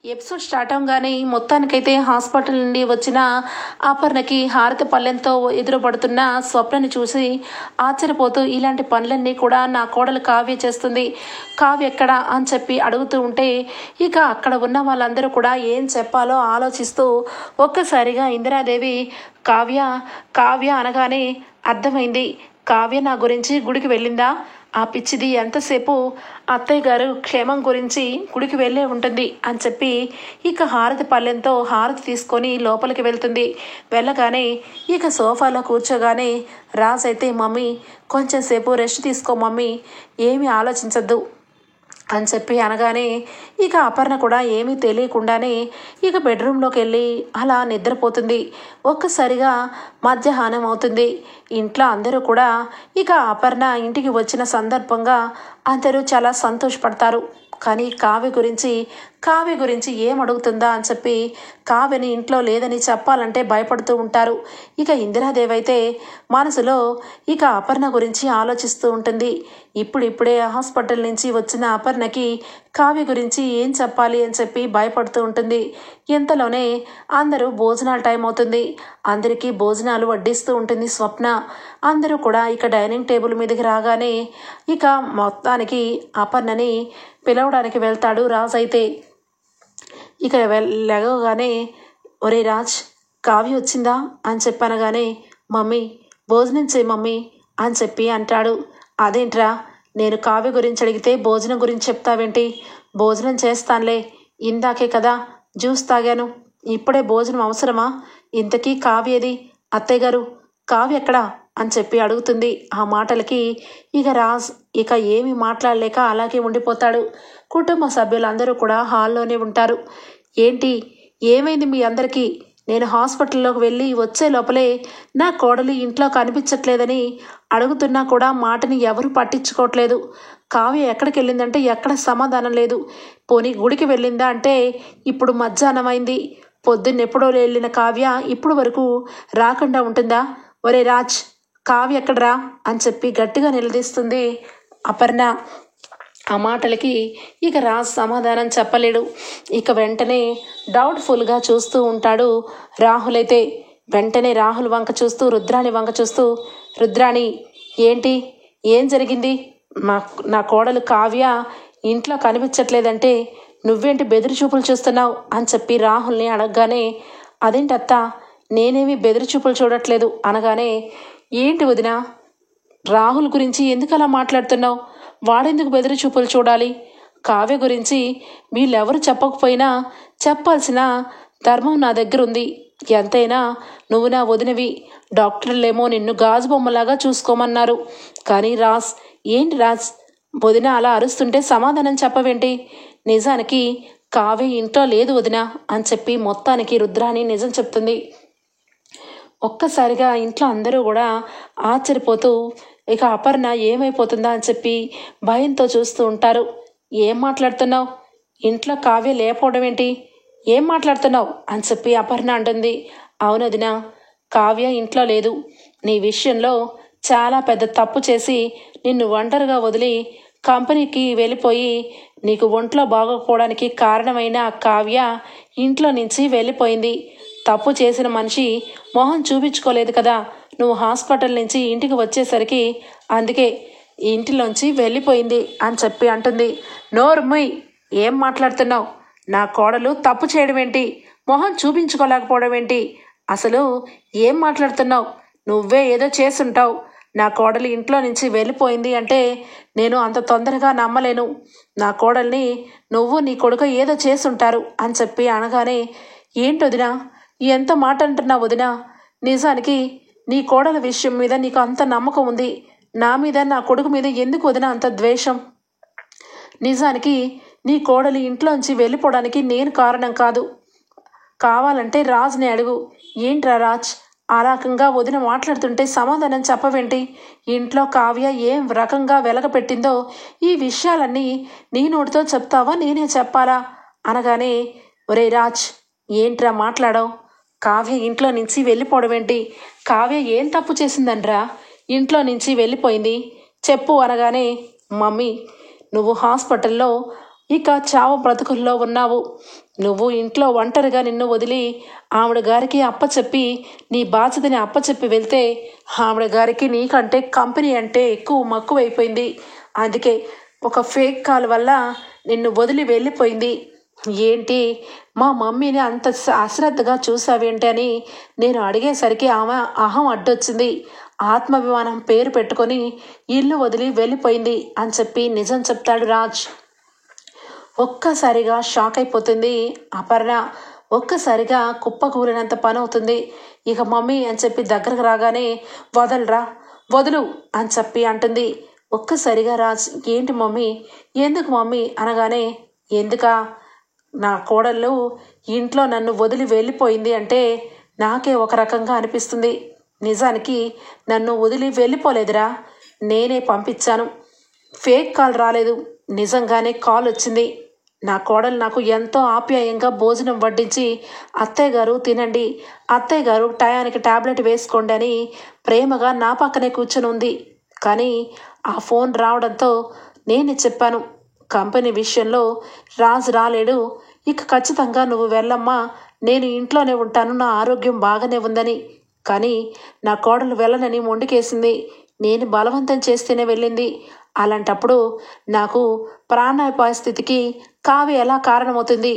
Episode start అవగానే మొత్తానికైతే hospital నుండి వచ్చిన అపర్ణకి హారతి పళ్ళెంతో ఎదురుపడుతున్న స్వప్నని చూసి ఆశ్చర్యపోతూ ఇలాంటి పనులన్నీ కూడా నా కోడలు కావ్య చేస్తుంది, కావ్య ఎక్కడా అని చెప్పి అడుగుతూ ఉంటే ఇక అక్కడ ఉన్న వాళ్ళందరూ కూడా ఏం చెప్పాలో ఆలోచిస్తూ ఒక్కసారిగా ఇందిరాదేవి కావ్య కావ్య అనగానే అర్థమైంది, కావ్య నా గురించి గుడికి వెళ్ళిందా, ఆ పిచ్చిది ఎంతసేపు అత్తయ్య గారు క్షేమం గురించి గుడికి వెళ్ళే ఉంటుంది అని చెప్పి ఇక హారతి పళ్ళెంతో హారతి తీసుకొని లోపలికి వెళ్తుంది. వెళ్ళగానే ఇక సోఫాలో కూర్చోగానే రాజ్ అయితే మమ్మీ కొంచెం సేపు రెస్ట్ తీసుకో మమ్మీ, ఏమీ ఆలోచించద్దు అని చెప్పి అనగానే ఇక అపర్ణ కూడా ఏమీ తెలియకుండానే ఇక బెడ్రూమ్లోకి వెళ్ళి అలా నిద్రపోతుంది. ఒక్కసారిగా మధ్యాహ్నం అవుతుంది. ఇంట్లో అందరూ కూడా ఇక అపర్ణ ఇంటికి వచ్చిన సందర్భంగా అందరూ చాలా సంతోషపడతారు. కానీ కావ్య గురించి ఏం అడుగుతుందా అని చెప్పి కావ్యని ఇంట్లో లేదని చెప్పాలంటే భయపడుతూ ఉంటారు. ఇక ఇందిరాదేవి అయితే మనసులో ఇక అపర్ణ గురించి ఆలోచిస్తూ ఉంటుంది. ఇప్పుడిప్పుడే హాస్పిటల్ నుంచి వచ్చిన అపర్ణకి కావ్య గురించి ఏం చెప్పాలి అని చెప్పి భయపడుతూ ఉంటుంది. ఇంతలోనే అందరూ భోజనాల టైం అవుతుంది. అందరికీ భోజనాలు వడ్డిస్తూ ఉంటుంది స్వప్న. అందరూ కూడా ఇక డైనింగ్ టేబుల్ మీదకి రాగానే ఇక మొత్తానికి అపర్ణని పిలవడానికి వెళ్తాడు రాజ్ అయితే. ఇక లెగవగానే ఒరే రాజ్ కావ్య వచ్చిందా అని చెప్పనగానే మమ్మీ భోజనం చేయి మమ్మీ అని చెప్పి అంటాడు. అదేంట్రా నేను కావ్య గురించి అడిగితే భోజనం గురించి చెప్తావేంటి, భోజనం చేస్తానులే, ఇందాకే కదా జ్యూస్ తాగాను, ఇప్పుడే భోజనం అవసరమా, ఇంతకీ కావ్యది అత్తయ్య గారు కావ్య ఎక్కడా అని చెప్పి అడుగుతుంది. ఆ మాటలకి ఇక రాజ్ ఇక ఏమి మాట్లాడలేక అలాగే ఉండిపోతాడు. కుటుంబ సభ్యులందరూ కూడా హాల్లోనే ఉంటారు. ఏంటి ఏమైంది మీ అందరికీ, నేను హాస్పిటల్లోకి వెళ్ళి వచ్చే లోపలే నా కోడలి ఇంట్లో కనిపించట్లేదని అడుగుతున్నా కూడా మాటని ఎవరు పట్టించుకోవట్లేదు, కావ్య ఎక్కడికి వెళ్ళిందంటే ఎక్కడ సమాధానం లేదు, పోనీ గుడికి వెళ్ళిందా అంటే ఇప్పుడు మధ్యాహ్నం అయింది, పొద్దున్నెప్పుడో వెళ్ళిన కావ్య ఇప్పుడు వరకు రాకుండా ఉంటుందా, ఒరే రాజ్ కావ్య ఎక్కడరా అని చెప్పి గట్టిగా నిలదీస్తుంది అపర్ణ. ఆ మాటలకి ఇక రాజ్ సమాధానం చెప్పలేడు. ఇక వెంటనే డౌట్ఫుల్గా చూస్తూ ఉంటాడు రాహుల్ అయితే. వెంటనే రాహుల్ వంక చూస్తూ రుద్రాణి వంక చూస్తూ రుద్రాణి ఏంటి ఏం జరిగింది, నా కోడలు కావ్య ఇంట్లో కనిపించట్లేదంటే నువ్వేంటి బెదిరి చూపులు చూస్తున్నావు అని చెప్పి రాహుల్ని అడగగానే అదేంటత్త నేనేమి బెదిరి చూపులు చూడట్లేదు అనగానే ఏంటి వదిన రాహుల్ గురించి ఎందుకు అలా మాట్లాడుతున్నావు, వాడెందుకు బెదిరి చూపులు చూడాలి, కావ్య గురించి వీళ్ళెవరు చెప్పకపోయినా చెప్పాల్సిన ధర్మం నా దగ్గర ఉంది, ఎంతైనా నువ్వు నా వదినవి, డాక్టర్లేమో నిన్ను గాజు బొమ్మలాగా చూసుకోమన్నారు, కానీ రాజ్ ఏంటి రాజ్ వదిన అలా అరుస్తుంటే సమాధానం చెప్పవేంటి, నిజానికి కావ్య ఇంట్లో లేదు వదిన అని చెప్పి మొత్తానికి రుద్రాణి నిజం చెప్తుంది. ఒక్కసారిగా ఇంట్లో అందరూ కూడా ఆశ్చర్యపోతూ ఇక అపర్ణ ఏమైపోతుందా అని చెప్పి భయంతో చూస్తూ ఉంటారు. ఏం మాట్లాడుతున్నావు, ఇంట్లో కావ్య లేకపోవడం ఏంటి, ఏం మాట్లాడుతున్నావు అని చెప్పి అపర్ణ అంటుంది. అవునదినా కావ్య ఇంట్లో లేదు, నీ విషయంలో చాలా పెద్ద తప్పు చేసి నిన్ను ఒంటరిగా వదిలి కంపెనీకి వెళ్ళిపోయి నీకు ఒంట్లో బాగోకపోవడానికి కారణమైన కావ్య ఇంట్లో నుంచి వెళ్ళిపోయింది, తప్పు చేసిన మనిషి మొహం చూపించుకోలేదు కదా నువ్వు హాస్పిటల్ నుంచి ఇంటికి వచ్చేసరికి, అందుకే ఇంటిలోంచి వెళ్ళిపోయింది అని చెప్పి అంటుంది. నోర్ముయ్ ఏం మాట్లాడుతున్నావు, నా కోడలు తప్పు చేయడం ఏంటి, మొహం చూపించుకోలేకపోవడం ఏంటి, అసలు ఏం మాట్లాడుతున్నావు, నువ్వే ఏదో చేసుంటావు, నా కోడలు ఇంట్లో నుంచి వెళ్ళిపోయింది అంటే నేను అంత తొందరగా నమ్మలేను, నా కోడల్ని నువ్వు నీ కొడుకు ఏదో చేసుంటారు అని చెప్పి అనగానే ఏంటొదినా ఎంత మాట అంటున్నావు వదినా, నిజానికి నీ కోడల విషయం మీద నీకు అంత నమ్మకం ఉంది, నా మీద నా కొడుకు మీద ఎందుకు వదినా అంత ద్వేషం, నిజానికి నీ కోడలి ఇంట్లోంచి వెళ్ళిపోవడానికి నేను కారణం కాదు, కావాలంటే రాజ్ని అడుగు, ఏంట్రా రాజ్ ఆ రకంగా వదిన మాట్లాడుతుంటే సమాధానం చెప్పవేంటి, ఇంట్లో కావ్య ఏం రకంగా వెలగపెట్టిందో ఈ విషయాలన్నీ నీ నోటితో చెప్తావా నేనే చెప్పాలా అనగానే ఒరే రాజ్ ఏంట్రా మాట్లాడావు, కావ్య ఇంట్లో నుంచి వెళ్ళిపోవడం ఏంటి, కావ్య ఏం తప్పు చేసిందనరా ఇంట్లో నుంచి వెళ్ళిపోయింది చెప్పు అనగానే మమ్మీ నువ్వు హాస్పిటల్లో ఇక చావు బ్రతుకుల్లో ఉన్నావు. నువ్వు ఇంట్లో ఒంటరిగా నిన్ను వదిలి ఆవిడ గారికి అప్పచెప్పి నీ బాధ్యతని అప్పచెప్పి వెళ్తే ఆవిడ గారికి నీకంటే కంపెనీ అంటే ఎక్కువ మక్కువైపోయింది. అందుకే ఒక ఫేక్ కాల్ వల్ల నిన్ను వదిలి వెళ్ళిపోయింది. ఏంటి మా మమ్మీని అంత అశ్రద్ధగా చూసావేంటి అని నేను అడిగేసరికి ఆమె అహం అడ్డొచ్చింది. ఆత్మాభిమానం పేరు పెట్టుకొని ఇల్లు వదిలి వెళ్ళిపోయింది అని చెప్పి నిజం చెప్తాడు రాజ్. ఒక్కసారిగా షాక్ అయిపోతుంది అపర్ణ. ఒక్కసారిగా కుప్పకూలినంత పని అవుతుంది. ఇక మమ్మీ అని చెప్పి దగ్గరకు రాగానే వదలరా వదులు అని చెప్పి అంటుంది. ఒక్కసారిగా రాజ్ ఏంటి మమ్మీ, ఎందుకు మమ్మీ అనగానే ఎందుకా, నా కోడళ్ళు ఇంట్లో నన్ను వదిలి వెళ్ళిపోయింది అంటే నాకే ఒక రకంగా అనిపిస్తుంది. నిజానికి నన్ను వదిలి వెళ్ళిపోలేదురా, నేనే పంపించాను. ఫేక్ కాల్ రాలేదు, నిజంగానే కాల్ వచ్చింది. నా కోడలు నాకు ఎంతో ఆప్యాయంగా భోజనం వడ్డించి అత్తయ్య గారు తినండి, అత్తయ్య గారు టయానికి టాబ్లెట్ వేసుకోండి అని ప్రేమగా నా పక్కనే కూర్చొని ఉంది. కానీ ఆ ఫోన్ రావడంతో నేను చెప్పాను, కంపెనీ విషయంలో రాజు రాలేడు, ఇక ఖచ్చితంగా నువ్వు వెళ్ళమ్మా, నేను ఇంట్లోనే ఉంటాను, నా ఆరోగ్యం బాగానే ఉందని. కానీ నా కోడలు వెళ్ళనని మొండికేసింది. నేను బలవంతం చేస్తేనే వెళ్ళింది. అలాంటప్పుడు నాకు ప్రాణాపాయ స్థితికి కావ్య ఎలా కారణమవుతుంది?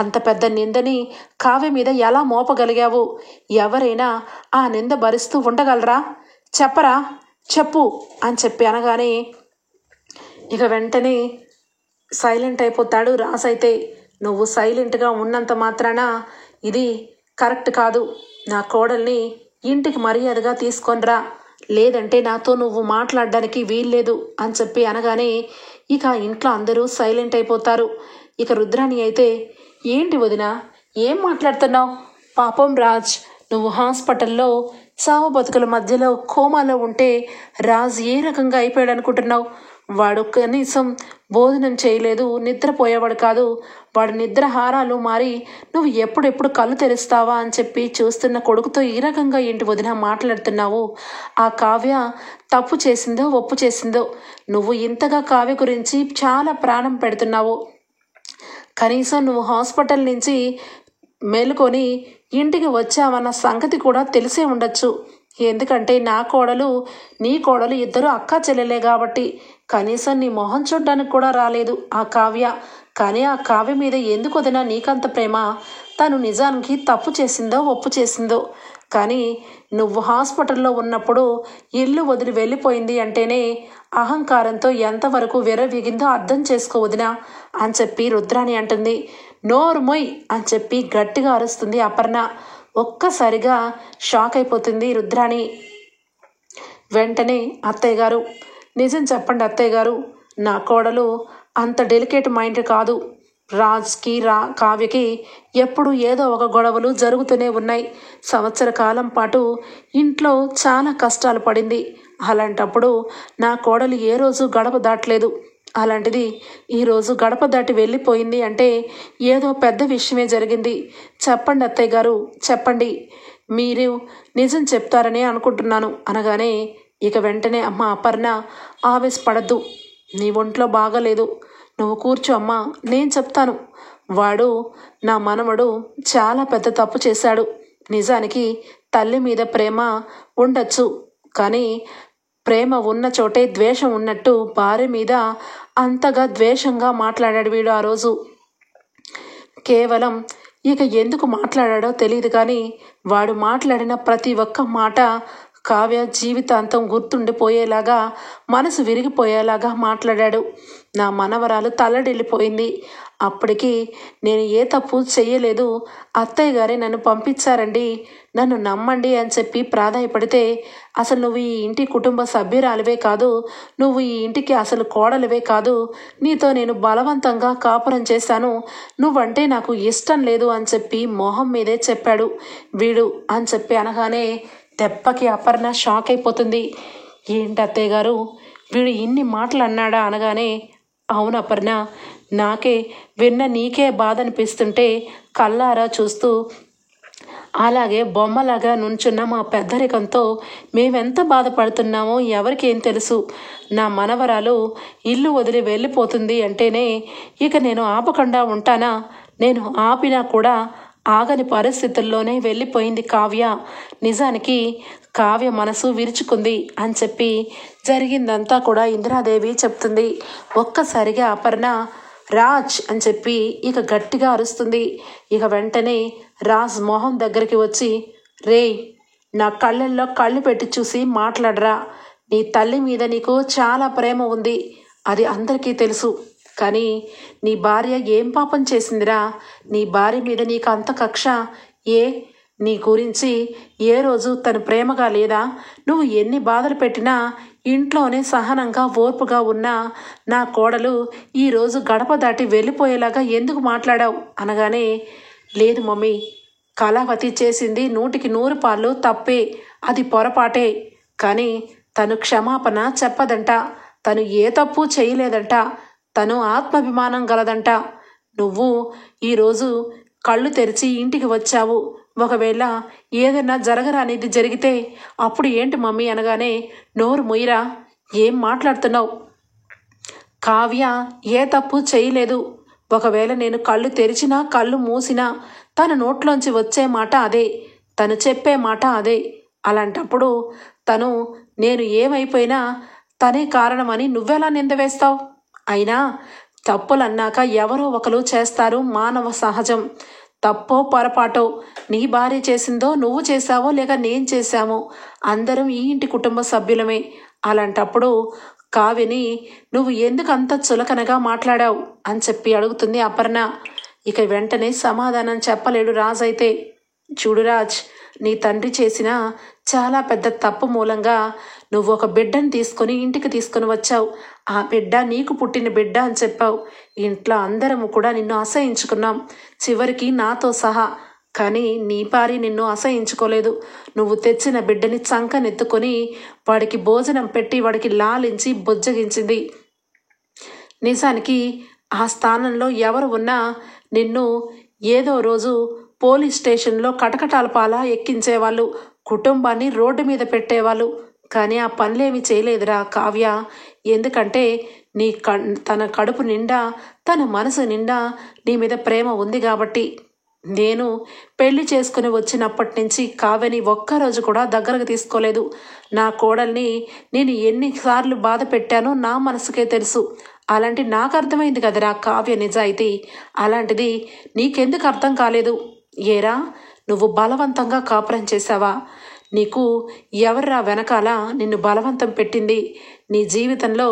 అంత పెద్ద నిందని కావ్య మీద ఎలా మోపగలిగావు? ఎవరైనా ఆ నింద భరిస్తూ ఉండగలరా? చెప్పరా, చెప్పు అని చెప్పి అనగానే ఇక వెంటనే సైలెంట్ అయిపోతాడు రాజ్. అయితే నువ్వు సైలెంట్గా ఉన్నంత మాత్రాన ఇది కరెక్ట్ కాదు. నా కోడల్ని ఇంటికి మర్యాదగా తీసుకొనిరా, లేదంటే నాతో నువ్వు మాట్లాడడానికి వీల్లేదు అని చెప్పి అనగానే ఇక ఇంట్లో అందరూ సైలెంట్ అయిపోతారు. ఇక రుద్రాణి అయితే ఏంటి వదినా, ఏం మాట్లాడుతున్నావు? పాపం రాజ్, నువ్వు హాస్పిటల్లో చావు బతుకుల మధ్యలో కోమాలో ఉంటే రాజ్ ఏ రకంగా అయిపోయాడు అనుకుంటున్నావు? వాడు కనీసం భోజనం చేయలేదు, నిద్రపోయేవాడు కాదు. వాడు నిద్రహారాలు మారి నువ్వు ఎప్పుడెప్పుడు కళ్ళు తెరుస్తావా అని చెప్పి చూస్తున్న కొడుకుతో ఈ రకంగా ఏంటి వదిన మాట్లాడుతున్నావు? ఆ కావ్య తప్పు చేసిందో ఒప్పు చేసిందో, నువ్వు ఇంతగా కావ్య గురించి చాలా ప్రాణం పెడుతున్నావు. కనీసం నువ్వు హాస్పిటల్ నుంచి మేలుకొని ఇంటికి వచ్చావన్న సంగతి కూడా తెలిసే ఉండొచ్చు. ఎందుకంటే నా కోడలు నీ కోడలు ఇద్దరు అక్కా చెల్లెలే కాబట్టి కనీసం నీ మొహం చూడ్డానికి కూడా రాలేదు ఆ కావ్య. కానీ ఆ కావ్య మీద ఎందుకు వదినా నీకంత ప్రేమ? తను నిజానికి తప్పు చేసిందో ఒప్పు చేసిందో, కానీ నువ్వు హాస్పిటల్లో ఉన్నప్పుడు ఇల్లు వదిలి వెళ్ళిపోయింది అంటేనే అహంకారంతో ఎంతవరకు విర్రవీగిందో అర్థం చేసుకో వదినా అని చెప్పి రుద్రాణి అంటుంది. నోరు మొయ్ అని చెప్పి గట్టిగా అరుస్తుంది అపర్ణ. ఒక్కసారిగా షాక్ అయిపోతుంది రుద్రాణి. వెంటనే అత్తయ్య గారు, నిజం చెప్పండి అత్తయ్య గారు, నా కోడలు అంత డెలికేట్ మైండ్ కాదు. రాజ్కి కావ్యకి ఎప్పుడు ఏదో ఒక గొడవలు జరుగుతూనే ఉన్నాయి. సంవత్సర కాలం పాటు ఇంట్లో చాలా కష్టాలు పడింది. అలాంటప్పుడు నా కోడలు ఏ రోజు గడప దాటలేదు. అలాంటిది ఈరోజు గడప దాటి వెళ్ళిపోయింది అంటే ఏదో పెద్ద విషయమే జరిగింది. చెప్పండి అత్తయ్య గారు, చెప్పండి, మీరు నిజం చెప్తారని అనుకుంటున్నాను అనగానే ఇక వెంటనే అమ్మ అపర్ణ ఆవేశపడద్దు, నీ ఒంట్లో బాగలేదు, నువ్వు కూర్చో అమ్మా, నేను చెప్తాను. వాడు నా మనవడు చాలా పెద్ద తప్పు చేశాడు. నిజానికి తల్లి మీద ప్రేమ ఉండొచ్చు, కానీ ప్రేమ ఉన్న చోటే ద్వేషం ఉన్నట్టు భార్య మీద అంతగా ద్వేషంగా మాట్లాడాడు వీడు ఆ రోజు. కేవలం ఇక ఎందుకు మాట్లాడాడో తెలియదు, కానీ వాడు మాట్లాడిన ప్రతి ఒక్క మాట కావ్య జీవితాంతం గుర్తుండిపోయేలాగా, మనసు విరిగిపోయేలాగా మాట్లాడాడు. నా మనవరాలు తల్లడిల్లిపోయింది. అప్పటికి నేను ఏ తప్పు చెయ్యలేదు, అత్తయ్య గారే నన్ను పంపించారండి, నన్ను నమ్మండి అని చెప్పి ప్రాధాయపడితే అసలు నువ్వు ఈ ఇంటి కుటుంబ సభ్యురాలివే కాదు, నువ్వు ఈ ఇంటికి అసలు కోడలివే కాదు, నీతో నేను బలవంతంగా కాపురం చేశాను, నువ్వంటే నాకు ఇష్టం లేదు అని చెప్పి మొహం మీదే చెప్పాడు వీడు అని చెప్పి అనగానే దెబ్బకి అపర్ణ షాక్ అయిపోతుంది. ఏంటి అత్తయ్య గారు, వీడు ఇన్ని మాటలు అన్నాడా అనగానే అవును అపర్ణ, నాకే విన్న నీకే బాధ అనిపిస్తుంటే కళ్ళారా చూస్తూ అలాగే బొమ్మలాగా నుంచున్న మా పెద్దరికంతో మేమెంత బాధపడుతున్నామో ఎవరికేం తెలుసు. నా మనవరాలు ఇల్లు వదిలి వెళ్ళిపోతుంది అంటేనే ఇక నేను ఆపకుండా ఉంటానా? నేను ఆపినా కూడా ఆగని పరిస్థితుల్లోనే వెళ్ళిపోయింది కావ్య. నిజానికి కావ్య మనసు విరుచుకుంది అని చెప్పి జరిగిందంతా కూడా ఇందిరాదేవి చెప్తుంది. ఒక్కసారిగా అపర్ణ రాజ్ అని చెప్పి ఇక గట్టిగా అరుస్తుంది. ఇక వెంటనే రాజ్ మొహం దగ్గరికి వచ్చి, రేయ్, నా కళ్ళల్లో కళ్ళు పెట్టి చూసి మాట్లాడరా. నీ తల్లి మీద నీకు చాలా ప్రేమ ఉంది, అది అందరికీ తెలుసు. కానీ నీ భార్య ఏం పాపం చేసిందిరా? నీ భార్య మీద నీకు అంత కక్ష ఏ? నీ గురించి ఏ రోజు తను ప్రేమగా లేదా? నువ్వు ఎన్ని బాధలు పెట్టినా ఇంట్లోనే సహనంగా ఓర్పుగా ఉన్నా నా కోడలు ఈరోజు గడప దాటి వెళ్ళిపోయేలాగా ఎందుకు మాట్లాడావు అనగానే, లేదు మమ్మీ, కళావతి చేసింది 100కి 100 పాళ్ళు తప్పే, అది పొరపాటే. కానీ తను క్షమాపణ చెప్పదంట. తను ఏ తప్పు చేయలేదంట. తను ఆత్మాభిమానం గలదంట. నువ్వు ఈరోజు కళ్ళు తెరిచి ఇంటికి వచ్చావు. ఒకవేళ ఏదైనా జరగరానిది జరిగితే అప్పుడు ఏంటి మమ్మీ అనగానే, నోరు ముయ్యరా, ఏం మాట్లాడుతున్నావు? కావ్య ఏ తప్పు చేయలేదు. ఒకవేళ నేను కళ్ళు తెరిచినా కళ్ళు మూసినా తన నోట్లోంచి వచ్చే మాట అదే, తను చెప్పే మాట అదే. అలాంటప్పుడు తను నేను ఏమైపోయినా తనే కారణమని నువ్వెలా నిందవేస్తావు? అయినా తప్పులన్నాక ఎవరో ఒకరు చేస్తారు, మానవ సహజం. తప్పో పొరపాటో నీ భార్య చేసిందో నువ్వు చేశావో లేక నేను చేశామో అందరం ఈ ఇంటి కుటుంబ సభ్యులమే. అలాంటప్పుడు కావ్యని నువ్వు ఎందుకు అంత చులకనగా మాట్లాడావు అని చెప్పి అడుగుతుంది అపర్ణ. ఇక వెంటనే సమాధానం చెప్పలేడు రాజ్. అయితే చూడు రాజ్, నీ తండ్రి చేసిన చాలా పెద్ద తప్పు మూలంగా నువ్వు ఒక బిడ్డను తీసుకొని ఇంటికి తీసుకొని వచ్చావు. ఆ బిడ్డ నీకు పుట్టిన బిడ్డ అని చెప్పావు. ఇంట్లో అందరము కూడా నిన్ను అసహించుకున్నాం, చివరికి నాతో సహా. కానీ నీ భార్య నిన్ను అసహించుకోలేదు. నువ్వు తెచ్చిన బిడ్డని చంకనెత్తుకొని వాడికి భోజనం పెట్టి వాడికి లాలించి బుజ్జగించింది. నిజానికి ఆ స్థానంలో ఎవరు ఉన్నా నిన్ను ఏదో రోజు పోలీస్ స్టేషన్లో కటకటాల పాల ఎక్కించేవాళ్ళు, కుటుంబాన్ని రోడ్డు మీద పెట్టేవాళ్ళు. కానీ ఆ పనులేమి చేయలేదురా కావ్య. ఎందుకంటే నీ తన కడుపు నిండా తన మనసు నిండా నీ మీద ప్రేమ ఉంది కాబట్టి. నేను పెళ్లి చేసుకుని వచ్చినప్పటి నుంచి కావ్యని ఒక్కరోజు కూడా దగ్గరకు తీసుకోలేదు. నా కోడల్ని నేను ఎన్నిసార్లు బాధ పెట్టానో నా మనసుకే తెలుసు. అలాంటి నాకు అర్థమైంది కదరా కావ్య నిజాయితీ. అలాంటిది నీకెందుకు అర్థం కాలేదు? ఏరా, నువ్వు బలవంతంగా కాపురం చేశావా? నీకు ఎవర్రా వెనకాల నిన్ను బలవంతం పెట్టింది? నీ జీవితంలో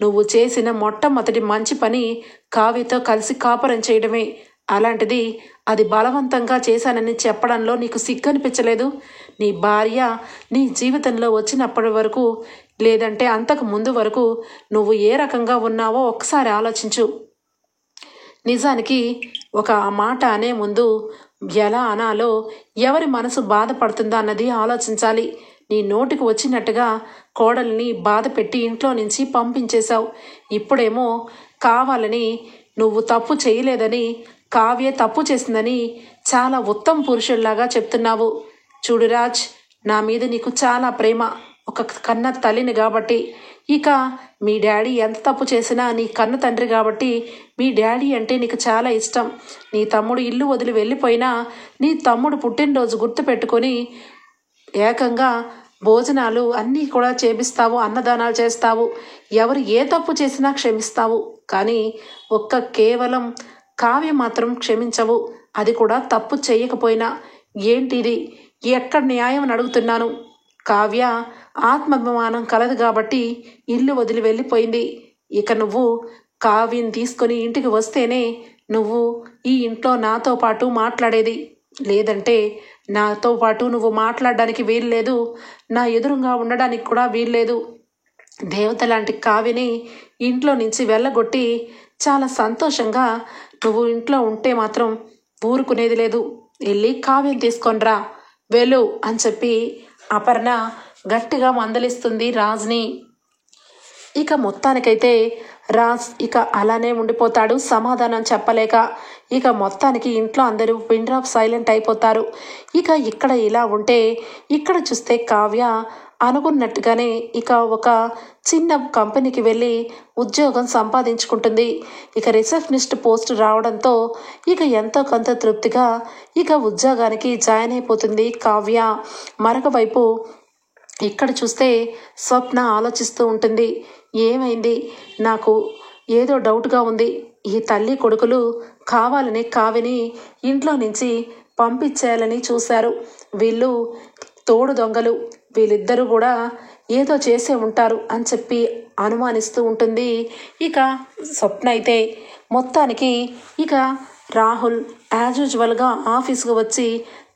నువ్వు చేసిన మొట్టమొదటి మంచి పని కావ్యతో కలిసి కాపురం చేయడమే. అలాంటిది అది బలవంతంగా చేశానని చెప్పడంలో నీకు సిగ్గనిపించలేదు? నీ భార్య నీ జీవితంలో వచ్చినప్పటి వరకు, లేదంటే అంతకు ముందు వరకు నువ్వు ఏ రకంగా ఉన్నావో ఒకసారి ఆలోచించు. నిజానికి ఒక మాట అనే ముందు ఎలా అనాలో, ఎవరి మనసు బాధపడుతుందో అన్నది ఆలోచించాలి. నీ నోటికి వచ్చినట్టుగా కోడల్ని బాధ పెట్టి ఇంట్లో నుంచి పంపించేశావు. ఇప్పుడేమో కావాలని నువ్వు తప్పు చేయలేదని, కావ్య తప్పు చేసిందని చాలా ఉత్తమ పురుషుల్లాగా చెప్తున్నావు. చూడు రాజ్, నా మీద నీకు చాలా ప్రేమ, ఒక కన్న తల్లిని కాబట్టి. ఇక మీ డాడీ ఎంత తప్పు చేసినా నీ కన్న తండ్రి కాబట్టి మీ డాడీ అంటే నీకు చాలా ఇష్టం. నీ తమ్ముడు ఇల్లు వదిలి వెళ్ళిపోయినా నీ తమ్ముడు పుట్టినరోజు గుర్తు పెట్టుకొని ఏకంగా భోజనాలు అన్నీ కూడా చేపిస్తావు, అన్నదానాలు చేస్తావు. ఎవరు ఏ తప్పు చేసినా క్షమిస్తావు. కానీ కేవలం కావ్య మాత్రం క్షమించవు, అది కూడా తప్పు చేయకపోయినా. ఏంటిది? ఎక్కడ న్యాయం అని అడుగుతున్నాను. కావ్య ఆత్మాభిమానం కలదు కాబట్టి ఇల్లు వదిలి వెళ్ళిపోయింది. ఇక నువ్వు కావ్యని తీసుకొని ఇంటికి వస్తేనే నువ్వు ఈ ఇంట్లో నాతో పాటు మాట్లాడేది. లేదంటే నాతో పాటు నువ్వు మాట్లాడడానికి వీల్లేదు, నా ఎదురుగా ఉండడానికి కూడా వీల్లేదు. దేవత లాంటి కావ్యని ఇంట్లో నుంచి వెళ్ళగొట్టి చాలా సంతోషంగా నువ్వు ఇంట్లో ఉంటే మాత్రం ఊరుకునేది లేదు. వెళ్ళి కావ్యం తీసుకొనిరా, వెళ్ళు అని చెప్పి అపర్ణ గట్టిగా మందలిస్తుంది రాజ్ని. ఇక మొత్తానికైతే రాజ్ ఇక అలానే ఉండిపోతాడు సమాధానం చెప్పలేక. ఇక మొత్తానికి ఇంట్లో అందరూ పిన్ డ్రాప్ సైలెంట్ అయిపోతారు. ఇక ఇక్కడ ఇలా ఉంటే ఇక్కడ చూస్తే కావ్య అనుకున్నట్టుగానే ఇక ఒక చిన్న కంపెనీకి వెళ్ళి ఉద్యోగం సంపాదించుకుంటుంది. ఇక రిసెప్షనిస్ట్ పోస్ట్ రావడంతో ఇక ఎంతో కొంత తృప్తిగా ఇక ఉద్యోగానికి జాయిన్ అయిపోతుంది కావ్య. మరొక వైపు ఇక్కడ చూస్తే స్వప్న ఆలోచిస్తూ ఉంటుంది. ఏమైంది, నాకు ఏదో డౌట్గా ఉంది. ఈ తల్లి కొడుకులు కావాలని కావ్యని ఇంట్లో నుంచి పంపించేయాలని చూశారు. వీళ్ళు తోడు దొంగలు, వీళ్ళిద్దరూ కూడా ఏదో చేసే ఉంటారు అని చెప్పి అనుమానిస్తూ ఉంటుంది. ఇక స్వప్న అయితే మొత్తానికి ఇక రాహుల్ యాజ్ యూజువల్గా ఆఫీస్కు వచ్చి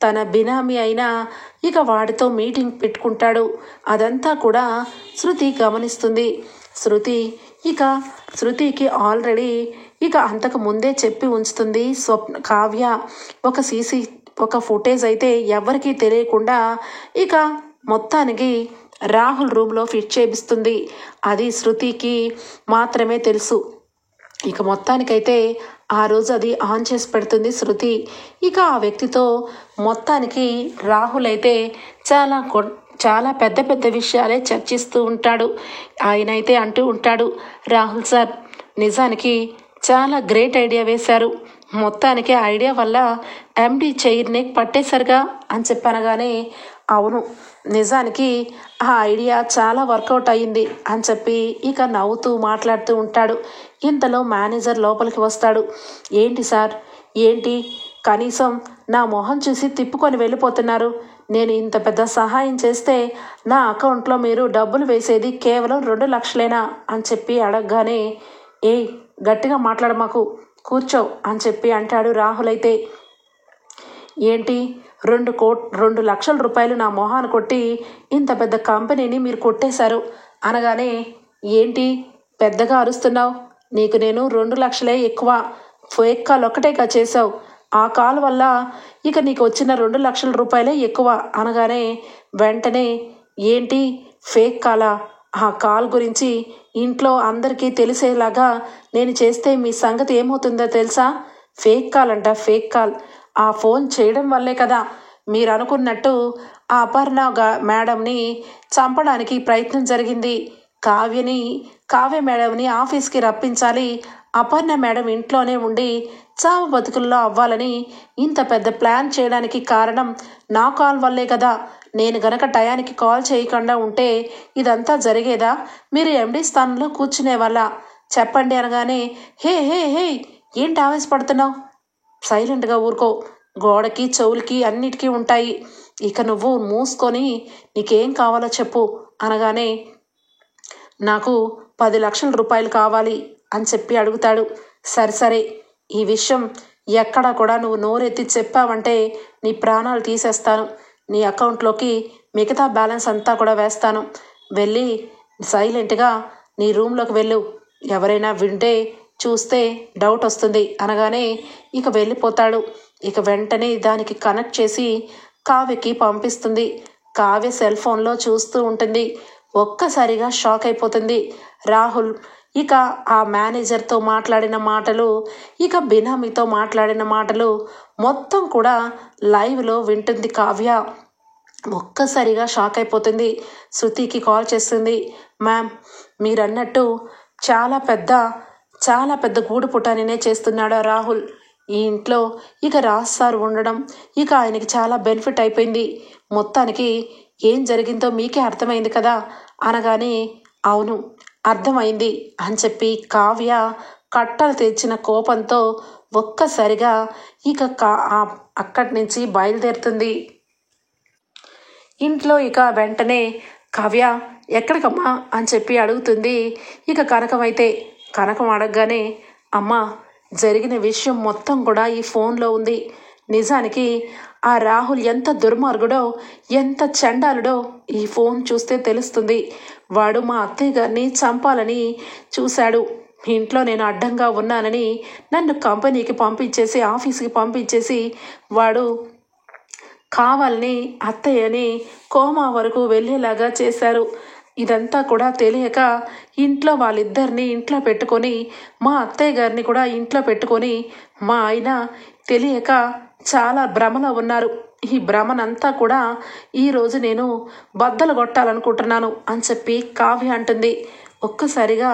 తన బినామీ అయిన ఇక వాడితో మీటింగ్ పెట్టుకుంటాడు. అదంతా కూడా శృతి గమనిస్తుంది. శృతికి ఆల్రెడీ ఇక అంతకు ముందే చెప్పి ఉంచుతుంది కావ్య. ఒక ఫుటేజ్ అయితే ఎవరికీ తెలియకుండా ఇక మొత్తానికి రాహుల్ రూమ్లో ఫిట్ చేపిస్తుంది. అది శృతికి మాత్రమే తెలుసు. ఇక మొత్తానికైతే ఆ రోజు అది ఆన్ చేసి పెడుతుంది శృతి. ఇక ఆ వ్యక్తితో మొత్తానికి రాహుల్ అయితే చాలా పెద్ద పెద్ద విషయాలే చర్చిస్తూ ఉంటాడు. ఆయన అయితే అంటూ ఉంటాడు, రాహుల్ సార్ నిజానికి చాలా గ్రేట్ ఐడియా వేశారు. మొత్తానికి ఐడియా వల్ల ఎండి చైర్ని పట్టేశారుగా అని చెప్పనగానే అవును, నిజానికి ఆ ఐడియా చాలా వర్కౌట్ అయ్యింది అని చెప్పి ఇక నవ్వుతూ మాట్లాడుతూ ఉంటాడు. ఇంతలో మేనేజర్ లోపలికి వస్తాడు. ఏంటి సార్, ఏంటి కనీసం నా మొహం చూసి తిప్పుకొని వెళ్ళిపోతున్నారు? నేను ఇంత పెద్ద సహాయం చేస్తే నా అకౌంట్లో మీరు డబ్బులు వేసేది కేవలం 2 లక్షలేనా అని చెప్పి అడగగానే గట్టిగా మాట్లాడ మాకు, కూర్చో అని చెప్పి అంటాడు రాహుల్. అయితే ఏంటి 2 లక్షల రూపాయలు నా మొహాన్ని కొట్టి ఇంత పెద్ద కంపెనీని మీరు కొట్టేశారు అనగానే ఏంటి పెద్దగా అరుస్తున్నావు? నీకు నేను 2 లక్షలే ఎక్కువ, ఫేక్ కాల్ ఒక్కటేగా చేసావు. ఆ కాల్ వల్ల ఇక నీకు వచ్చిన 2 లక్షల రూపాయలే ఎక్కువ అనగానే వెంటనే ఏంటి ఫేక్ కాలా? ఆ కాల్ గురించి ఇంట్లో అందరికీ తెలిసేలాగా నేను చేస్తే మీ సంగతి ఏమవుతుందో తెలుసా? ఫేక్ కాల్ అంట, ఫేక్ కాల్. ఆ ఫోన్ చేయడం వల్లే కదా మీరు అనుకున్నట్టు ఆ అపర్ణ మేడంని చంపడానికి ప్రయత్నం జరిగింది. కావ్య మేడంని ఆఫీస్కి రప్పించాలి, అపర్ణ మేడం ఇంట్లోనే ఉండి చావు బతుకుల్లో అవ్వాలని ఇంత పెద్ద ప్లాన్ చేయడానికి కారణం నా కాల్ వల్లే కదా. నేను గనక టయానికి కాల్ చేయకుండా ఉంటే ఇదంతా జరిగేదా? మీరు ఎండి స్థానంలో కూర్చునే వాళ్ళ చెప్పండి అనగానే హే హే హే ఏంటి ఆవేశపడుతున్నావు? సైలెంట్గా ఊరుకో, గోడకి చెవులకి అన్నిటికీ ఉంటాయి. ఇక నువ్వు మూసుకొని నీకేం కావాలో చెప్పు అనగానే నాకు 10 లక్షల రూపాయలు కావాలి అని చెప్పి అడుగుతాడు. సరే ఈ విషయం ఎక్కడా కూడా నువ్వు నోరెత్తి చెప్పావంటే నీ ప్రాణాలు తీసేస్తాను. నీ అకౌంట్లోకి మిగతా బ్యాలెన్స్ అంతా కూడా వేస్తాను. వెళ్ళి సైలెంట్గా నీ రూమ్లోకి వెళ్ళు, ఎవరైనా వింటే చూస్తే డౌట్ వస్తుంది అనగానే ఇక వెళ్ళిపోతాడు. ఇక వెంటనే దానికి కనెక్ట్ చేసి కావ్యకి పంపిస్తుంది. కావ్య సెల్ ఫోన్లో చూస్తూ ఉంటుంది. ఒక్కసారిగా షాక్ అయిపోతుంది. రాహుల్ ఇక ఆ మేనేజర్తో మాట్లాడిన మాటలు, ఇక బినామీతో మాట్లాడిన మాటలు మొత్తం కూడా లైవ్లో వింటుంది కావ్య. ఒక్కసారిగా షాక్ అయిపోతుంది. శృతికి కాల్ చేస్తుంది. మ్యామ్, మీరన్నట్టు చాలా పెద్ద గూడు పుటానినే చేస్తున్నాడు రాహుల్. ఈ ఇంట్లో ఇక రాజ్ సార్ ఉండడం ఇక ఆయనకి చాలా బెనిఫిట్ అయిపోయింది. మొత్తానికి ఏం జరిగిందో మీకే అర్థమైంది కదా అనగానే అవును అర్థమైంది అని చెప్పి కావ్య కట్టలు తెచ్చిన కోపంతో ఒక్కసారిగా ఇక అక్కడి నుంచి బయలుదేరుతుంది. ఇంట్లో ఇక వెంటనే కావ్య ఎక్కడికమ్మా అని చెప్పి అడుగుతుంది. ఇక కనకం అడగగానే అమ్మ, జరిగిన విషయం మొత్తం కూడా ఈ ఫోన్లో ఉంది. నిజానికి ఆ రాహుల్ ఎంత దుర్మార్గుడో, ఎంత చండాలుడో ఈ ఫోన్ చూస్తే తెలుస్తుంది. వాడు మా అత్తయ్య గారిని చంపాలని చూశాడు. ఇంట్లో నేను అడ్డంగా ఉన్నానని నన్ను కంపెనీకి పంపించేసి, ఆఫీస్కి పంపించేసి వాడు కావాలని అత్తయ్యని కోమా వరకు వెళ్ళేలాగా చేశారు. ఇదంతా కూడా తెలియక ఇంట్లో వాళ్ళిద్దరిని ఇంట్లో పెట్టుకొని మా అత్తయ్య గారిని కూడా ఇంట్లో పెట్టుకొని మా ఆయన తెలియక చాలా భ్రమలో ఉన్నారు. ఈ భ్రమనంతా కూడా ఈరోజు నేను బద్దలు కొట్టాలనుకుంటున్నాను అని చెప్పి కావ్య అంటుంది. ఒక్కసారిగా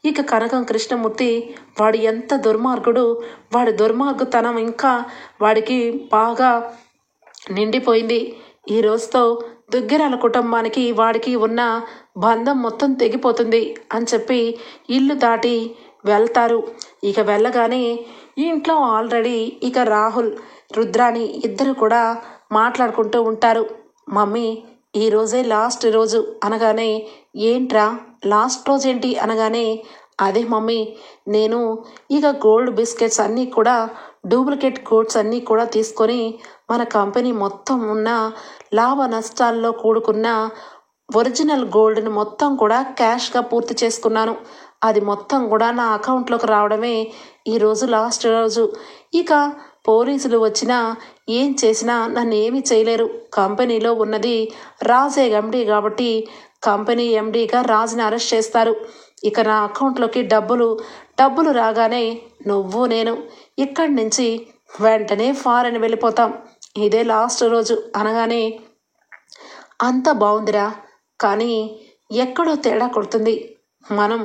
ఇక కనకం కృష్ణమూర్తి వాడు ఎంత దుర్మార్గుడు, వాడి దుర్మార్గుతనం ఇంకా వాడికి బాగా నిండిపోయింది. ఈ రోజుతో దుగ్గిరాల కుటుంబానికి వాడికి ఉన్న బంధం మొత్తం తెగిపోతుంది అని చెప్పి ఇల్లు దాటి వెళ్తారు. ఇక వెళ్ళగానే ఇంట్లో ఆల్రెడీ ఇక రాహుల్ రుద్రాని ఇద్దరు కూడా మాట్లాడుకుంటూ ఉంటారు. మమ్మీ ఈరోజే లాస్ట్ రోజు అనగానే, ఏంట్రా లాస్ట్ రోజు ఏంటి అనగానే, అదే మమ్మీ నేను ఇక గోల్డ్ బిస్కెట్స్ అన్నీ కూడా డూప్లికేట్ గోల్డ్స్ అన్నీ కూడా తీసుకొని మన కంపెనీ మొత్తం ఉన్న లాభ నష్టాల్లో కూడుకున్న ఒరిజినల్ గోల్డ్ని మొత్తం కూడా క్యాష్గా పూర్తి చేసుకున్నాను. అది మొత్తం కూడా నా అకౌంట్లోకి రావడమే ఈరోజు లాస్ట్ రోజు. ఇక పోలీసులు వచ్చినా ఏం చేసినా నన్ను ఏమీ చేయలేరు. కంపెనీలో ఉన్నది రాజే ఎండి కాబట్టి కంపెనీ ఎండీగా రాజుని అరెస్ట్ చేస్తారు. ఇక నా అకౌంట్లోకి డబ్బులు రాగానే నువ్వు నేను ఇక్కడి నుంచి వెంటనే ఫారెన్ వెళ్ళిపోతాం. ఇదే లాస్ట్ రోజు అనగానే, అంత బాగుందిరా, కానీ ఎక్కడో తేడా కొడుతుంది. మనం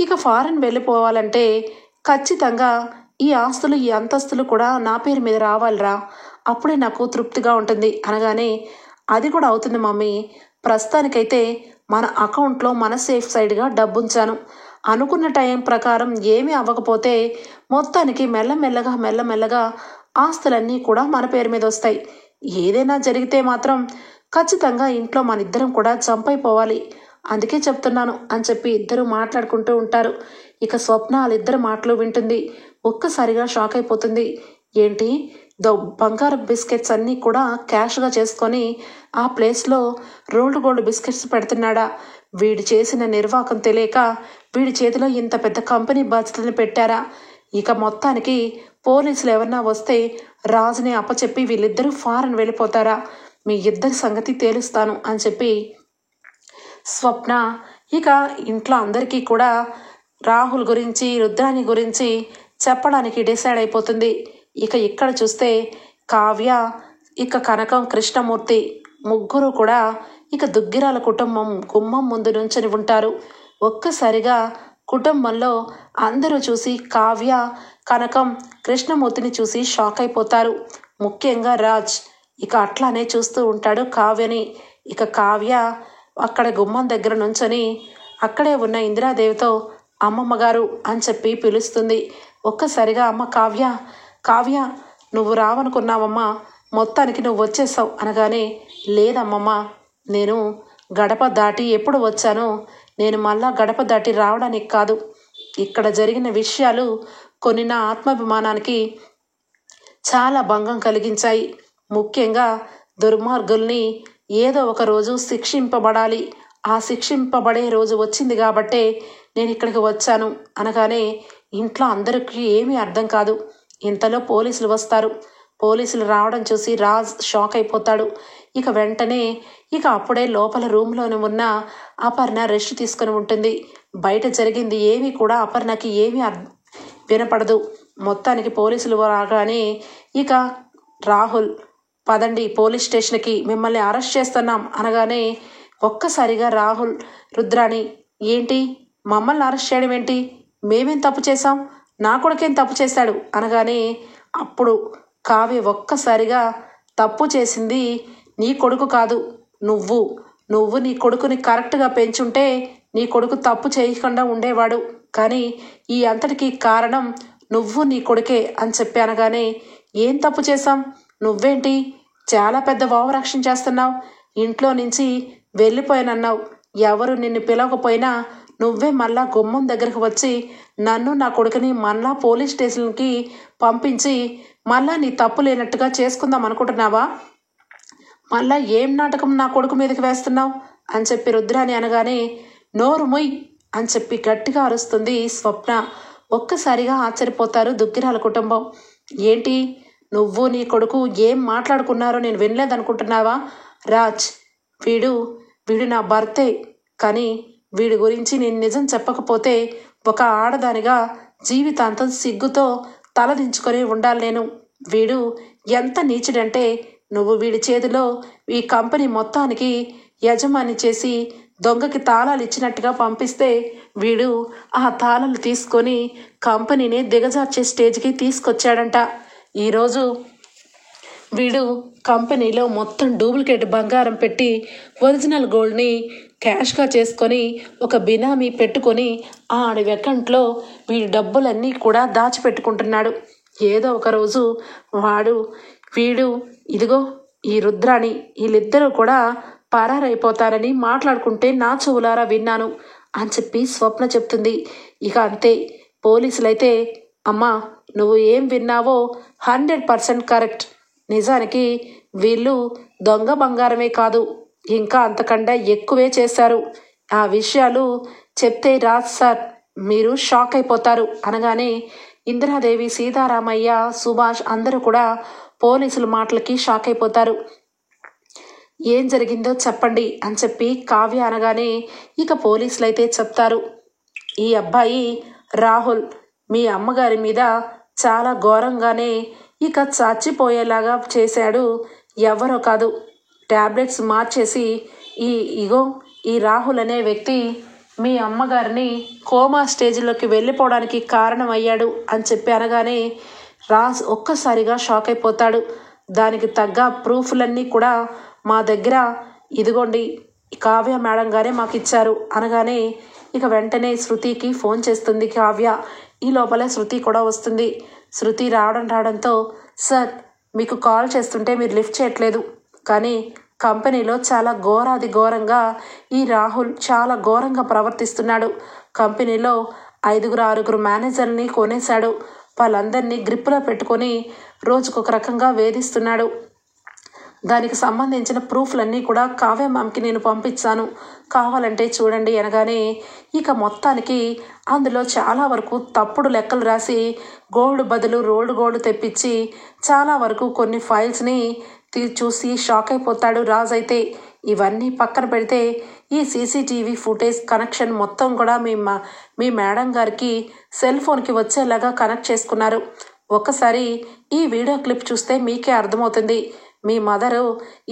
ఇక ఫారెన్ వెళ్ళిపోవాలంటే ఖచ్చితంగా ఈ ఆస్తులు ఈ అంతస్తులు కూడా నా పేరు మీద రావాలిరా, అప్పుడే నాకు తృప్తిగా ఉంటుంది అనగానే, అది కూడా అవుతుంది మమ్మీ, ప్రస్తుతానికైతే మన అకౌంట్లో మన సేఫ్ సైడ్గా డబ్బు ఉంచాను. అనుకున్న టైం ప్రకారం ఏమీ అవ్వకపోతే మొత్తానికి మెల్లమెల్లగా ఆస్తులన్నీ కూడా మన పేరు మీద వస్తాయి. ఏదైనా జరిగితే మాత్రం ఖచ్చితంగా ఇంట్లో మన ఇద్దరం కూడా చంపైపోవాలి, అందుకే చెప్తున్నాను అని చెప్పి ఇద్దరు మాట్లాడుకుంటూ ఉంటారు. ఇక స్వప్న వాళ్ళిద్దరు మాటలు వింటుంది. ఒక్కసారిగా షాక్ అయిపోతుంది. ఏంటి బంగారు బిస్కెట్స్ అన్నీ కూడా క్యాష్గా చేసుకొని ఆ ప్లేస్లో రోల్డ్ గోల్డ్ బిస్కెట్స్ పెడుతున్నాడా? వీడు చేసిన నిర్వాకం తెలియక వీడి చేతిలో ఇంత పెద్ద కంపెనీ బాధ్యతలను పెట్టారా? ఇక మొత్తానికి పోలీసులు ఎవరన్నా వస్తే రాజుని అప్పచెప్పి వీళ్ళిద్దరూ ఫారెన్ వెళ్ళిపోతారా? మీ ఇద్దరి సంగతి తేలుస్తాను అని చెప్పి స్వప్న ఇక ఇంట్లో అందరికీ కూడా రాహుల్ గురించి రుద్రాని గురించి చెప్పడానికి డిసైడ్ అయిపోతుంది. ఇక ఇక్కడ చూస్తే కావ్య ఇక కనకం కృష్ణమూర్తి ముగ్గురు కూడా ఇక దుగ్గిరాల కుటుంబం గుమ్మం ముందు నుంచొని ఉంటారు. ఒక్కసారిగా కుటుంబంలో అందరూ చూసి కావ్య కనకం కృష్ణమూర్తిని చూసి షాక్ అయిపోతారు. ముఖ్యంగా రాజ్ ఇక అట్లానే చూస్తూ ఉంటాడు కావ్యని. ఇక కావ్య అక్కడ గుమ్మం దగ్గర నుంచొని అక్కడే ఉన్న ఇందిరాదేవితో అమ్మమ్మ గారు అని చెప్పి పిలుస్తుంది. ఒక్కసారిగా అమ్మ కావ్య నువ్వు రావనుకున్నావమ్మా, మొత్తానికి నువ్వు వచ్చేసావు అనగానే, లేదమ్మమ్మ, నేను గడప దాటి ఎప్పుడు వచ్చానో నేను మళ్ళా గడప దాటి రావడానికి కాదు. ఇక్కడ జరిగిన విషయాలు కొన్ని నా ఆత్మాభిమానానికి చాలా భంగం కలిగించాయి. ముఖ్యంగా దుర్మార్గుల్ని ఏదో ఒక రోజు శిక్షింపబడాలి, ఆ శిక్షింపబడే రోజు వచ్చింది కాబట్టే నేను ఇక్కడికి వచ్చాను అనగానే ఇంట్లో అందరికీ ఏమీ అర్థం కాదు. ఇంతలో పోలీసులు వస్తారు. పోలీసులు రావడం చూసి రాజ్ షాక్ అయిపోతాడు. ఇక వెంటనే ఇక అప్పుడే లోపల రూమ్లోనే ఉన్న అపర్ణ రెస్ట్ తీసుకుని ఉంటుంది. బయట జరిగింది ఏమీ కూడా అపర్ణకి ఏమీ వినపడదు. మొత్తానికి పోలీసులు రాగానే ఇక రాహుల్, పదండి పోలీస్ స్టేషన్కి, మిమ్మల్ని అరెస్ట్ చేస్తున్నాం అనగానే ఒక్కసారిగా రాహుల్ రుద్రాని, ఏంటి మమ్మల్ని అరెస్ట్ చేయడం ఏంటి, మేమేం తప్పు చేశాం, నా కొడుకేం తప్పు చేశాడు అనగానే అప్పుడు కావ్య ఒక్కసారిగా, తప్పు చేసింది నీ కొడుకు కాదు, నువ్వు నీ కొడుకుని కరెక్ట్గా పెంచుంటే నీ కొడుకు తప్పు చేయకుండా ఉండేవాడు, కానీ ఈ అంతటికి కారణం నువ్వు నీ కొడుకే అని చెప్పి అనగానే, ఏం తప్పు చేశాం, నువ్వేంటి చాలా పెద్ద ఓవరాక్షన్ చేస్తున్నావు, ఇంట్లో నుంచి వెళ్ళిపోయానన్నావు, ఎవరు నిన్ను పిలవకపోయినా నువ్వే మళ్ళా గుమ్మం దగ్గరకు వచ్చి నన్ను నా కొడుకుని మళ్ళా పోలీస్ స్టేషన్కి పంపించి మళ్ళా నీ తప్పు లేనట్టుగా చేసుకుందాం అనుకుంటున్నావా, మళ్ళా ఏం నాటకం నా కొడుకు మీదకి వేస్తున్నావు అని చెప్పి రుద్రాని అనగానే, నోరు మొయ్ అని చెప్పి గట్టిగా అరుస్తుంది స్వప్న. ఒక్కసారిగా ఆశ్చర్యపోతారు దుగ్గిరాల కుటుంబం. ఏంటి నువ్వు నీ కొడుకు ఏం మాట్లాడుకున్నారో నేను వినలేదనుకుంటున్నావా? రాజ్, వీడు నా భర్తే, కానీ వీడి గురించి నేను నిజం చెప్పకపోతే ఒక ఆడదానిగా జీవితాంతం సిగ్గుతో తలదించుకొని ఉండాలి నేను. వీడు ఎంత నీచుడంటే నువ్వు వీడి చేతిలో ఈ కంపెనీ మొత్తానికి యజమాని చేసి దొంగకి తాళాలు ఇచ్చినట్టుగా పంపిస్తే వీడు ఆ తాళాలు తీసుకొని కంపెనీని దిగజార్చే స్టేజ్కి తీసుకొచ్చాడంట. ఈరోజు వీడు కంపెనీలో మొత్తం డూప్లికేట్ బంగారం పెట్టి ఒరిజినల్ గోల్డ్ని క్యాష్గా చేసుకొని ఒక బినామీ పెట్టుకొని ఆడి అకౌంట్లో వీడి డబ్బులన్నీ కూడా దాచిపెట్టుకుంటున్నాడు. ఏదో ఒక రోజు వీడు ఇదిగో ఈ రుద్రాని వీళ్ళిద్దరూ కూడా పరారైపోతారని మాట్లాడుకుంటే నా చెవులారా విన్నాను అని చెప్పి స్వప్న చెప్తుంది. ఇక అంతే, పోలీసులైతే అమ్మా నువ్వు ఏం విన్నావో 100% కరెక్ట్. నిజానికి వీళ్ళు దొంగ బంగారమే కాదు, ఇంకా అంతకంటే ఎక్కువే చేశారు. ఆ విషయాలు చెప్తే రాజ్ సార్ మీరు షాక్ అయిపోతారు అనగానే ఇందిరాదేవి, సీతారామయ్య, సుభాష్ అందరూ కూడా పోలీసుల మాటలకి షాక్ అయిపోతారు. ఏం జరిగిందో చెప్పండి అని చెప్పి కావ్య అనగానే ఇక పోలీసులు అయితే చెప్తారు, ఈ అబ్బాయి రాహుల్ మీ అమ్మగారి మీద చాలా ఘోరంగానే ఇక చచ్చిపోయేలాగా చేశాడు. ఎవరో కాదు, ట్యాబ్లెట్స్ మార్చేసి ఈ రాహుల్ అనే వ్యక్తి మీ అమ్మగారిని కోమా స్టేజ్లోకి వెళ్ళిపోవడానికి కారణమయ్యాడు అని చెప్పి అనగానే రాజ్ ఒక్కసారిగా షాక్ అయిపోతాడు. దానికి తగ్గ ప్రూఫ్లన్నీ కూడా మా దగ్గర ఇదిగోండి కావ్య మేడం గారే మాకు ఇచ్చారు అనగానే ఇక వెంటనే శృతికి ఫోన్ చేస్తుంది కావ్య. ఈ లోపల శృతి కూడా వస్తుంది. శృతి రావడంతో సార్ మీకు కాల్ చేస్తుంటే మీరు లిఫ్ట్ చేయట్లేదు, కానీ కంపెనీలో చాలా ఘోరంగా ఈ రాహుల్ చాలా ఘోరంగా ప్రవర్తిస్తున్నాడు. కంపెనీలో 5-6 మేనేజర్ని కొనేశాడు. వాళ్ళందరినీ గ్రిప్పులో పెట్టుకొని రోజుకొక రకంగా వేధిస్తున్నాడు. దానికి సంబంధించిన ప్రూఫ్లన్నీ కూడా కావ్య మ్యామ్కి నేను పంపించాను, కావాలంటే చూడండి అనగానే ఇక మొత్తానికి అందులో చాలా వరకు తప్పుడు లెక్కలు రాసి గోల్డ్ బదులు రోల్డ్ గోల్డ్ తెప్పించి చాలా వరకు కొన్ని ఫైల్స్ని చూసి షాక్ అయిపోతాడు రాజ్ అయితే. ఇవన్నీ పక్కన పెడితే ఈ సీసీటీవీ ఫుటేజ్ కనెక్షన్ మొత్తం కూడా మీ మేడం గారికి సెల్ ఫోన్కి వచ్చేలాగా కనెక్ట్ చేసుకున్నారు. ఒక్కసారి ఈ వీడియో క్లిప్ చూస్తే మీకే అర్థమవుతుంది. మీ మదరు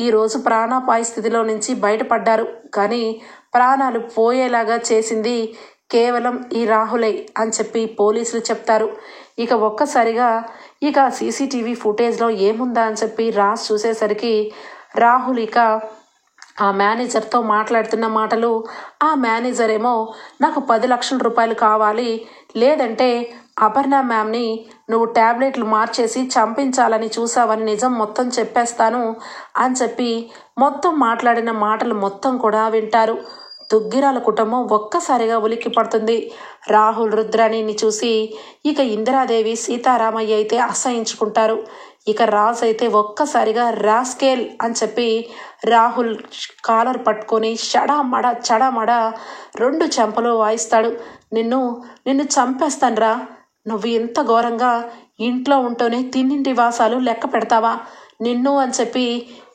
ఈరోజు ప్రాణాపాయ స్థితిలో నుంచి బయటపడ్డారు, కానీ ప్రాణాలు పోయేలాగా చేసింది కేవలం ఈ రాహులే అని చెప్పి పోలీసులు చెప్తారు. ఇక ఒక్కసారిగా ఇక సీసీటీవీ ఫుటేజ్లో ఏముందా అని చెప్పి రాజ్ చూసేసరికి రాహుల్ ఇక ఆ మేనేజర్తో మాట్లాడుతున్న మాటలు, ఆ మేనేజర్ ఏమో నాకు 10 లక్షల రూపాయలు కావాలి, లేదంటే అపర్ణ మ్యామ్ని నువ్వు ట్యాబ్లెట్లు మార్చేసి చంపించాలని చూసావని నిజం మొత్తం చెప్పేస్తాను అని చెప్పి మొత్తం మాట్లాడిన మాటలు మొత్తం కూడా వింటారు. దుగ్గిరాల కుటుంబం ఒక్కసారిగా ఉలిక్కి పడుతుంది. రాహుల్ రుద్రాణిని చూసి ఇక ఇందిరాదేవి, సీతారామయ్య అయితే అసహించుకుంటారు. ఇక రాజ్ అయితే ఒక్కసారిగా రాస్కేల్ అని చెప్పి రాహుల్ కాలర్ పట్టుకొని చడామడ 2 చెంపలు వాయిస్తాడు. నిన్ను చంపేస్తాన్రా, నువ్వు ఇంత ఘోరంగా ఇంట్లో ఉంటూనే తిన్నింటి వాసాలు లెక్క పెడతావా నిన్ను అని చెప్పి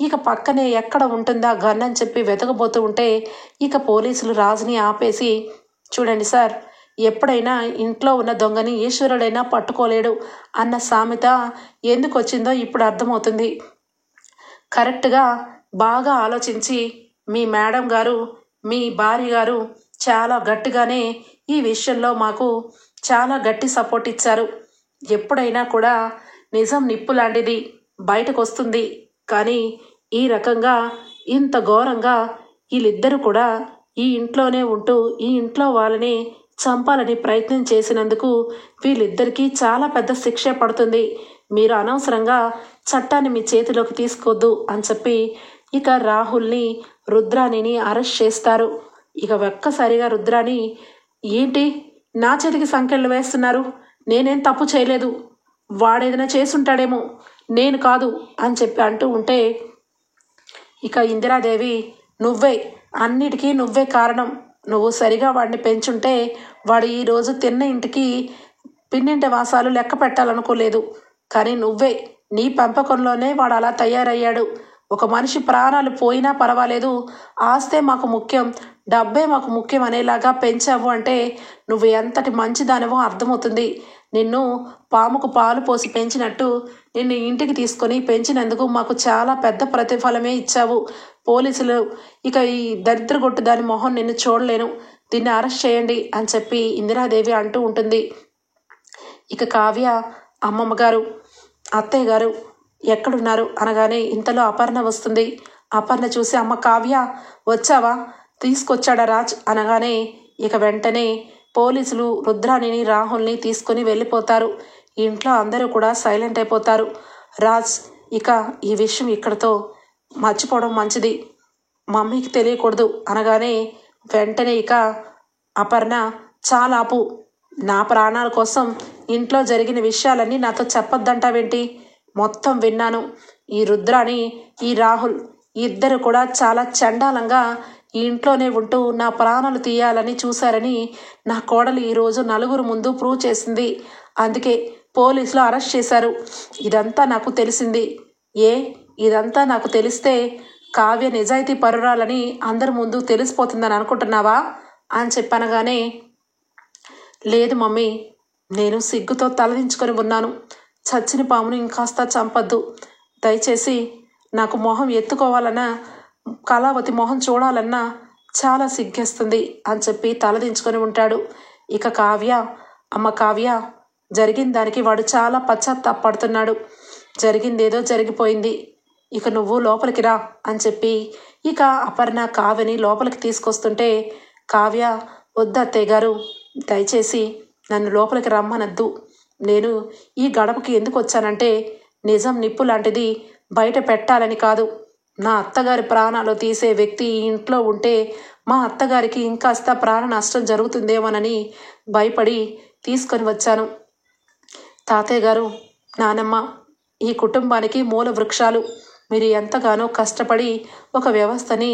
ఇక పక్కనే ఎక్కడ ఉంటుందా గన్ అని చెప్పి వెతకబోతూ ఉంటే ఇక పోలీసులు రాజుని ఆపేసి, చూడండి సార్, ఎప్పుడైనా ఇంట్లో ఉన్న దొంగని ఈశ్వరుడైనా పట్టుకోలేడు అన్న సామెత ఎందుకు వచ్చిందో ఇప్పుడు అర్థమవుతుంది. కరెక్ట్గా బాగా ఆలోచించి మీ మేడం గారు, మీ భార్య గారు చాలా గట్టిగానే ఈ విషయంలో మాకు చాలా గట్టి సపోర్ట్ ఇచ్చారు. ఎప్పుడైనా కూడా నిజం నిప్పు లాంటిది బయటకు వస్తుంది, కానీ ఈ రకంగా ఇంత ఘోరంగా వీళ్ళిద్దరూ కూడా ఈ ఇంట్లోనే ఉంటూ ఈ ఇంట్లో వాళ్ళని చంపాలని ప్రయత్నం చేసినందుకు వీళ్ళిద్దరికీ చాలా పెద్ద శిక్ష పడుతుంది. మీరు అనవసరంగా చట్టాన్ని మీ చేతిలోకి తీసుకోవద్దు అని చెప్పి ఇక రాహుల్ని, రుద్రాణిని అరెస్ట్ చేస్తారు. ఇక ఒక్కసారిగా రుద్రాణి, ఏంటి నా చేతికి సంకెళ్ళు వేస్తున్నారు, నేనేం తప్పు చేయలేదు, వాడేదైనా చేసుంటాడేమో, నేను కాదు అని చెప్పి అంటూ ఉంటే ఇక ఇందిరాదేవి, అన్నిటికీ నువ్వే కారణం, నువ్వు సరిగా వాడిని పెంచుంటే వాడు ఈరోజు తిన్న ఇంటికి పిన్నింటి వాసాలు లెక్క పెట్టాలనుకోలేదు, కానీ నీ పెంపకంలోనే వాడు అలా తయారయ్యాడు. ఒక మనిషి ప్రాణాలు పోయినా పర్వాలేదు, ఆస్తే మాకు ముఖ్యం, డబ్బే మాకు ముఖ్యం అనేలాగా పెంచావు అంటే నువ్వు ఎంతటి మంచిదానివో అర్థమవుతుంది. నిన్ను పాముకు పాలు పోసి పెంచినట్టు నిన్ను ఇంటికి తీసుకొని పెంచినందుకు మాకు చాలా పెద్ద ప్రతిఫలమే ఇచ్చావు. పోలీసులు ఇక ఈ దరిద్రగొట్టు దాని మొహం నిన్ను చూడలేను, దీన్ని అరెస్ట్ చేయండి అని చెప్పి ఇందిరాదేవి అంటూ ఉంటుంది. ఇక కావ్య అమ్మమ్మ గారు, అత్తయ్య గారు ఎక్కడున్నారు అనగానే ఇంతలో అపర్ణ వస్తుంది. అపర్ణ చూసి అమ్మ కావ్య వచ్చావా, తీసుకొచ్చాడా రాజ్ అనగానే ఇక వెంటనే పోలీసులు రుద్రాణిని రాహుల్ని తీసుకొని వెళ్ళిపోతారు. ఇంట్లో అందరూ కూడా సైలెంట్ అయిపోతారు. రాజ్ ఇక ఈ విషయం ఇక్కడితో మర్చిపోవడం మంచిది, మమ్మీకి తెలియకూడదు అనగానే వెంటనే ఇక అపర్ణ చాలా ఆపు, నా ప్రాణాల కోసం ఇంట్లో జరిగిన విషయాలన్నీ నాతో చెప్పొద్దంటావేంటి, మొత్తం విన్నాను. ఈ రుద్రాని ఈ రాహుల్ ఇద్దరు కూడా చాలా చండాలంగా ఈ ఇంట్లోనే ఉంటూ నా ప్రాణాలు తీయాలని చూశారని నా కోడలు ఈరోజు నలుగురు ముందు ప్రూవ్ చేసింది. అందుకే పోలీసులు అరెస్ట్ చేశారు. ఇదంతా నాకు తెలిసింది. ఇదంతా నాకు తెలిస్తే కావ్య నిజాయితీ పరురాలని అందరి ముందు తెలిసిపోతుందని అనుకుంటున్నావా అని చెప్పనగానే లేదు మమ్మీ, నేను సిగ్గుతో తలదించుకొని ఉన్నాను. చచ్చిన పామును ఇంకాస్త చంపద్దు, దయచేసి నాకు మొహం ఎత్తుకోవాలన్నా కళావతి మొహం చూడాలన్నా చాలా సిగ్గేస్తుంది అని చెప్పి తలదించుకొని ఉంటాడు. ఇక కావ్య అమ్మ కావ్య జరిగిన దానికి వాడు చాలా పశ్చాత్తాపడుతున్నాడు. జరిగిందేదో జరిగిపోయింది, ఇక నువ్వు లోపలికి రా అని చెప్పి ఇక అపర్ణ కావ్యని లోపలికి తీసుకొస్తుంటే కావ్య వద్దు అత్తయ్య గారు, దయచేసి నన్ను లోపలికి రమ్మనద్దు. నేను ఈ గడపకి ఎందుకు వచ్చానంటే నిజం నిప్పు లాంటిది, బయట పెట్టాలని కాదు. నా అత్తగారి ప్రాణాలు తీసే వ్యక్తి ఈ ఇంట్లో ఉంటే మా అత్తగారికి ఇంకాస్త ప్రాణ నష్టం జరుగుతుందేమోనని భయపడి తీసుకొని వచ్చాను. తాతయ్య గారు, నానమ్మ ఈ కుటుంబానికి మూల వృక్షాలు. మీరు ఎంతగానో కష్టపడి ఒక వ్యవస్థని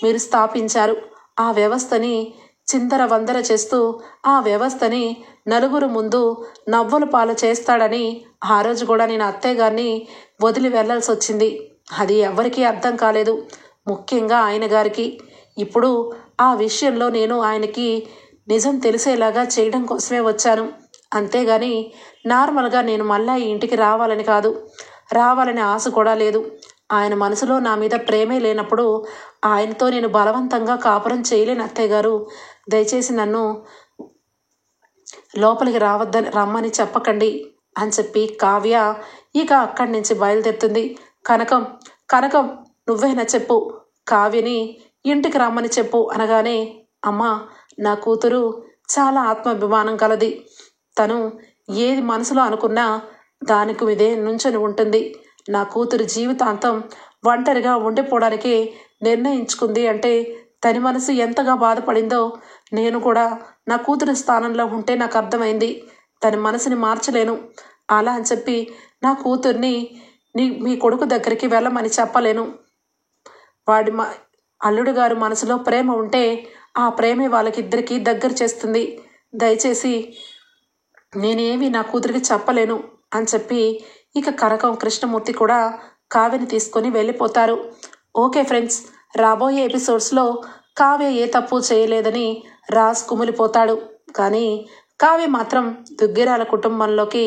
మీరు స్థాపించారు. ఆ వ్యవస్థని చిందర వందర చేస్తూ ఆ వ్యవస్థని నలుగురు ముందు నవ్వుల పాలు చేస్తాడని ఆ రోజు కూడా నేను అత్తయ్య గారిని వదిలి వెళ్లాల్సి వచ్చింది. అది ఎవరికీ అర్థం కాలేదు, ముఖ్యంగా ఆయన గారికి. ఇప్పుడు ఆ విషయంలో నేను ఆయనకి నిజం తెలిసేలాగా చేయడం కోసమే వచ్చాను. అంతేగాని నార్మల్గా నేను మళ్ళా ఈ ఇంటికి రావాలని కాదు, రావాలనే ఆశ కూడా లేదు. ఆయన మనసులో నా మీద ప్రేమే లేనప్పుడు ఆయనతో నేను బలవంతంగా కాపురం చేయలేను అత్తయ్య గారు. దయచేసి నన్ను లోపలికి రమ్మని చెప్పకండి అని చెప్పి కావ్య ఇక అక్కడి నుంచి బయలుదేరుతుంది. కనకం కనకం నువ్వేనా చెప్పు, కావ్యని ఇంటికి రమ్మని చెప్పు అనగానే అమ్మా నా కూతురు చాలా ఆత్మాభిమానం కలది. తను ఏది మనసులో అనుకున్నా దానికి మీదే నుంచొని ఉంటుంది. నా కూతురు జీవితాంతం ఒంటరిగా ఉండిపోవడానికి నిర్ణయించుకుంది అంటే తన మనసు ఎంతగా బాధపడిందో నేను కూడా నా కూతురి స్థానంలో ఉంటే నాకు అర్థమైంది. తన మనసుని మార్చలేను. అలా అని చెప్పి నా కూతుర్ని మీ కొడుకు దగ్గరికి వెళ్ళమని చెప్పలేను. వాడి అల్లుడు గారు మనసులో ప్రేమ ఉంటే ఆ ప్రేమే వాళ్ళకిద్దరికీ దగ్గర చేస్తుంది. దయచేసి నేనేమి నా కూతురికి చెప్పలేను అని చెప్పి ఇక కనకం కృష్ణమూర్తి కూడా కావ్యని తీసుకొని వెళ్ళిపోతారు. ఓకే ఫ్రెండ్స్, రాబోయే ఎపిసోడ్స్లో కావ్య ఏ తప్పు చేయలేదని రాజ్ కుమిలిపోతాడు. కానీ కావ్య మాత్రం దుగ్గిరాల కుటుంబంలోకి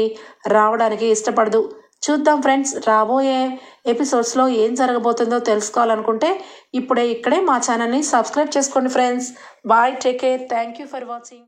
రావడానికి ఇష్టపడదు. చూద్దాం ఫ్రెండ్స్, రాబోయే ఎపిసోడ్స్లో ఏం జరగబోతుందో తెలుసుకోవాలనుకుంటే ఇక్కడే మా ఛానల్ని సబ్స్క్రైబ్ చేసుకోండి friends. Bye, take care, thank you for watching.